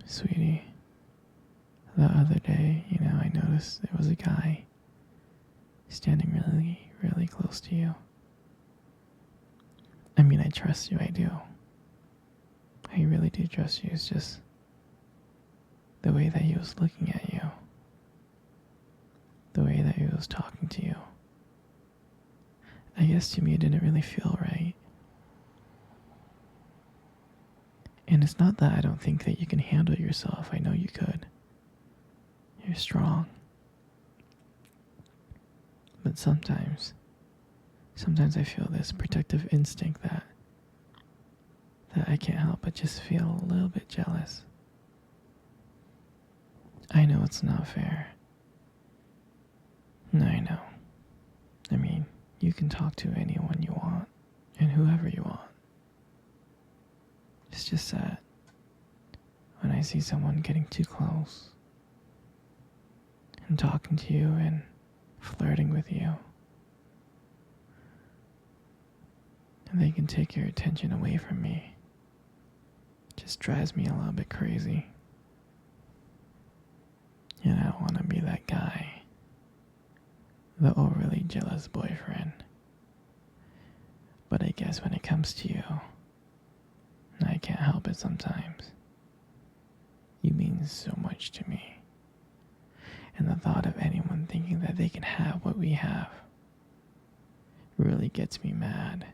Sweetie, the other day, I noticed there was a guy standing really, really close to you. I mean, I trust you, I do. I really do trust you. It's just the way that he was looking at you, the way that he was talking to you. I guess to me it didn't really feel right. And it's not that I don't think that you can handle yourself. I know you could. You're strong. But sometimes I feel this protective instinct that I can't help but just feel a little bit jealous. I know it's not fair. I know. I mean, you can talk to anyone you want and whoever you want. It's just that when I see someone getting too close and talking to you and flirting with you, and they can take your attention away from me, it just drives me a little bit crazy. And I don't want to be that guy, the overly jealous boyfriend. But I guess when it comes to you, I can't help it sometimes. You mean so much to me. And the thought of anyone thinking that they can have what we have really gets me mad.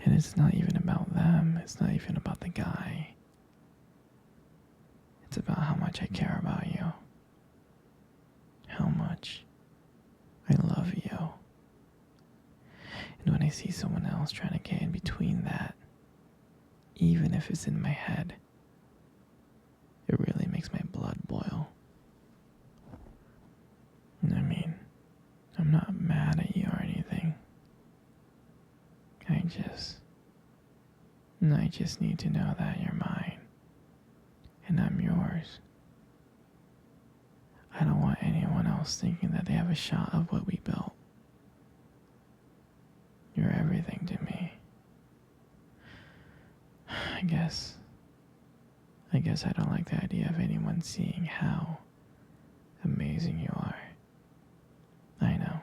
And it's not even about them. It's not even about the guy. It's about how much I care about you. How much I love you. And when I see someone else trying to get in between that, even if it's in my head, it really makes my blood boil. I mean, I'm not mad at you or anything. I just need to know that you're mine and I'm yours. I don't want anyone else thinking that they have a shot of what we built. You're everything to me. I guess I don't like the idea of anyone seeing how amazing you are. I know.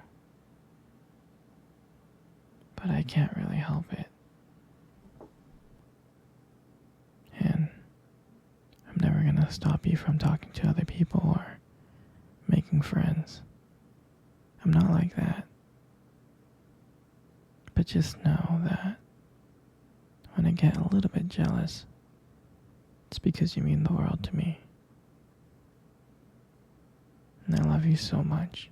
But I can't really help it. And I'm never gonna stop you from talking to other people or making friends. I'm not like that. But just know that when I get a little bit jealous, it's because you mean the world to me. And I love you so much.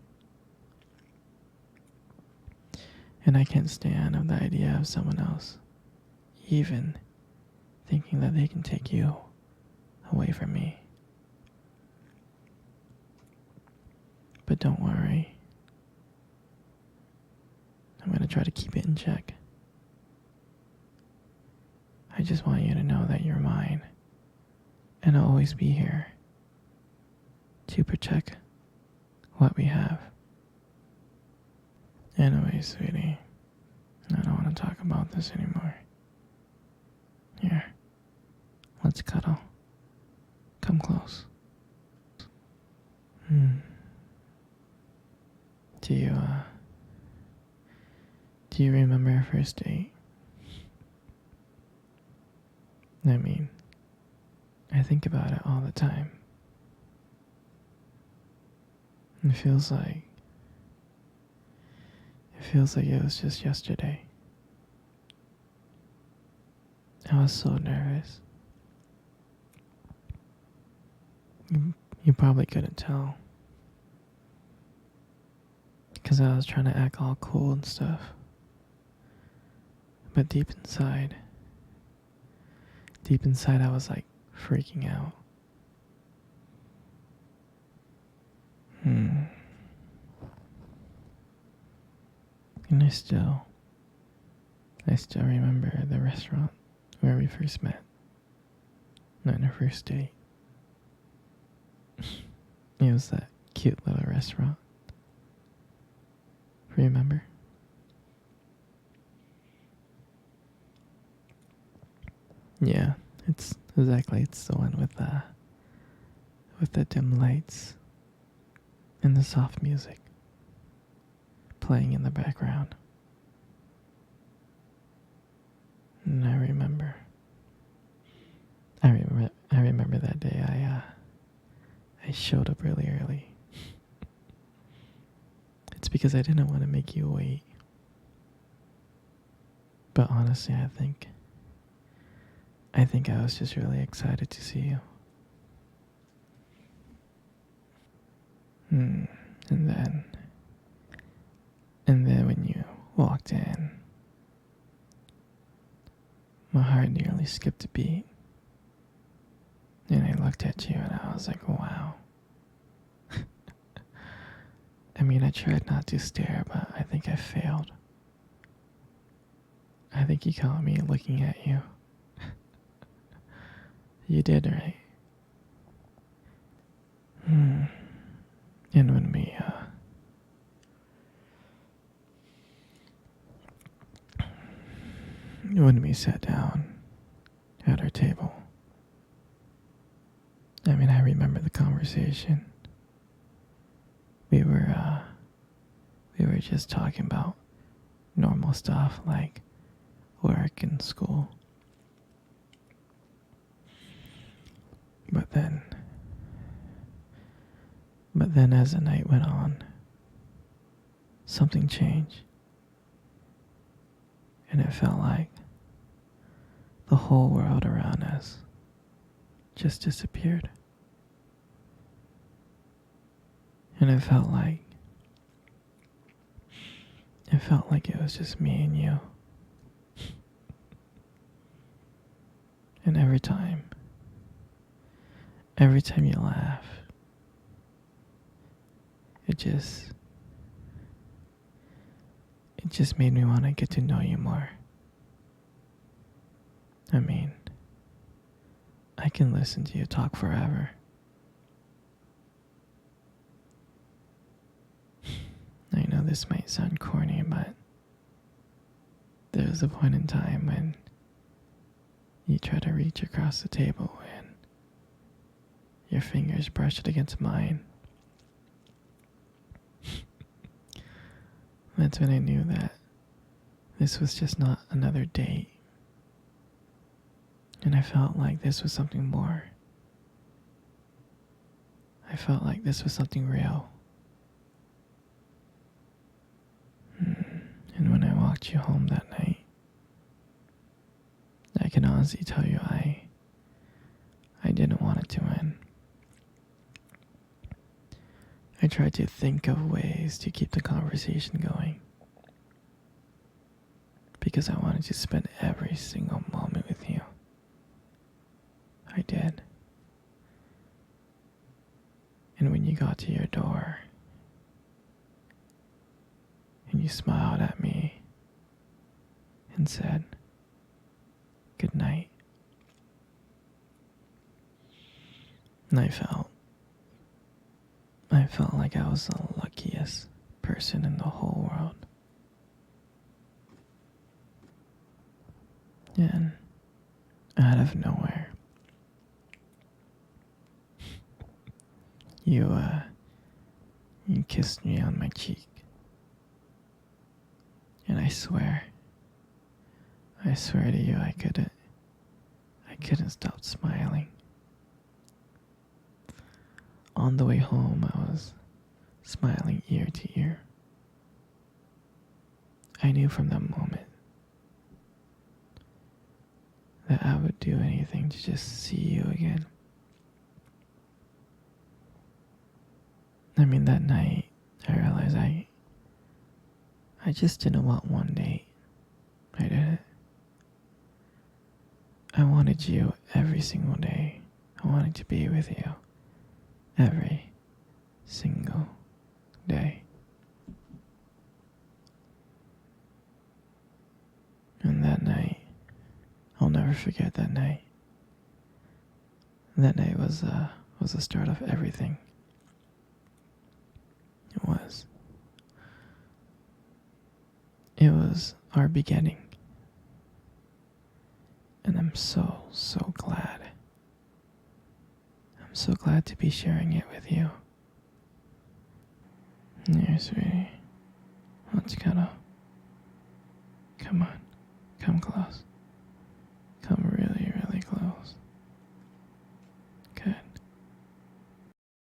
And I can't stand the idea of someone else even thinking that they can take you away from me. But don't worry. I'm going to try to keep it in check. I just want you to know that you're mine. And I'll always be here to protect what we have. Anyway, sweetie, I don't want to talk about this anymore. Here, let's cuddle. Come close. Do you remember our first date? I mean, I think about it all the time. It feels like it was just yesterday. I was so nervous. You probably couldn't tell. Because I was trying to act all cool and stuff. But deep inside I was like freaking out. And I still remember the restaurant where we first met. On our first date. It was that cute little restaurant. Remember? Yeah, it's Exactly, it's the one with the dim lights and the soft music playing in the background. And I remember that day I showed up really early. It's because I didn't want to make you wait. But honestly, I think I was just really excited to see you. Hmm. And then when you walked in, my heart nearly skipped a beat. And I looked at you and I was like, wow. I mean, I tried not to stare, but I think I failed. I think you caught me looking at you. You did, right? Hmm. And when we sat down at our table, I mean, I remember the conversation. We were just talking about normal stuff like work and school. But then as the night went on, something changed. And it felt like the whole world around us just disappeared. And it felt like it was just me and you. And every time you laugh, it just made me want to get to know you more. I mean, I can listen to you talk forever. I know this might sound corny, but there was a point in time when you tried to reach across the table and your fingers brushed against mine. That's when I knew that this was just not another date. And I felt like this was something more. I felt like this was something real. And when I walked you home that night, I can honestly tell you I didn't want it to end. I tried to think of ways to keep the conversation going because I wanted to spend every single moment with you. I did. And when you got to your door and you smiled at me and said, "Good night," and I felt like I was the luckiest person in the whole world. And out of nowhere, you kissed me on my cheek. And I swear to you, I couldn't stop smiling. On the way home, I was smiling ear to ear. I knew from that moment that I would do anything to just see you again. I mean, that night, I realized I just didn't want one date. I didn't. I wanted you every single day. I wanted to be with you every single day. And that night, I'll never forget that night. That night was the start of everything. It was. It was our beginning. And I'm so glad I'm so glad to be sharing it with you. Here, sweetie. Let's cuddle. Come on. Come close.